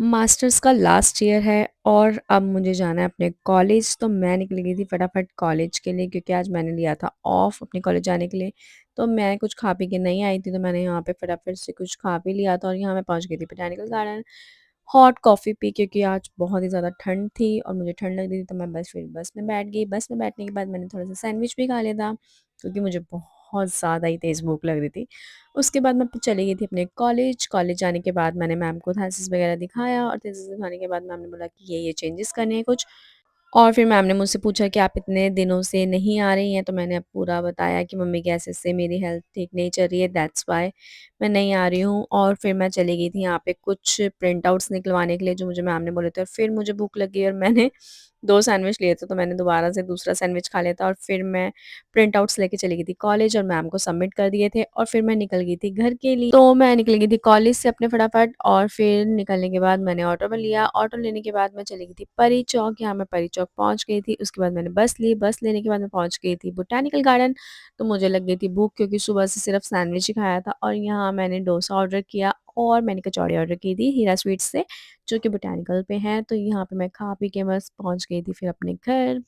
Masters का last year है और अब मुझे जाना है अपने कॉलेज, तो मैं निकली गई थी फटाफट कॉलेज के लिए क्योंकि आज मैंने लिया था ऑफ अपने कॉलेज जाने के लिए। तो मैं कुछ खा पी के नहीं आई थी, तो मैंने यहाँ पे फटाफट से कुछ खा पी लिया था और यहाँ मैं पहुँच गई थी botanical garden. Hot coffee P क्योंकि आज बहुत ही ज़्यादा ठंड थी और मुझे ठंड लग रही थी, तो मैं फिर बस में बैठ गई। बस में बैठने के बाद मैंने थोड़ा-सा सैंडविच भी खा लिया था क्योंकि मुझे बहुत ज़्यादा ही तेज़ भूख लग रही थी। उसके बाद मैं चली गई थी अपने कॉलेज। कॉलेज जाने के बाद मैंने मैम को थीसिस वगैरह दिखाया और थीसिस दिखाने के बाद मैम ने बोला कि ये चेंजेस करने हैं कुछ। और फिर मैम ने मुझसे पूछा कि आप इतने दिनों से नहीं आ रही हैं, तो मैंने अब पूरा बताया कि मम्मी की ऐसे-ऐसे मेरी हेल्थ ठीक नहीं चल रही है, दैट्स व्हाई मैं नहीं आ रही हूँ। और फिर मैं चली गई थी यहाँ पे कुछ प्रिंट आउट्स निकलवाने के लिए जो मुझे मैम ने बोले थे, और फिर मुझे भूख लगी और मैंने 2 सैंडविच लिए थे, तो मैंने दोबारा से दूसरा सैंडविच खा लिया था और फिर मैं प्रिंट आउट्स लेके चली गई थी कॉलेज और मैम को सबमिट कर दिए थे और फिर मैं निकल गई थी घर के लिए। तो मैं निकल गई थी कॉलेज से अपने फटाफट और फिर निकलने के बाद मैंने ऑटो में लिया। ऑटो लेने के बाद मैं चली गई थी परी चौक, यहाँ मैं परी चौक पहुँच गई थी। उसके बाद मैंने बस ली, बस लेने के बाद मैं पहुँच गई थी बोटैनिकल गार्डन। तो मुझे लग गई थी भूख क्योंकि सुबह से सिर्फ सैंडविच ही खाया था और यहाँ मैंने डोसा ऑर्डर किया और मैंने कचौड़ी ऑर्डर की थी हीरा स्वीट्स से, जो कि बोटैनिकल पे है। तो यहाँ पे मैं खा पी के बस पहुँच गई थी फिर अपने घर।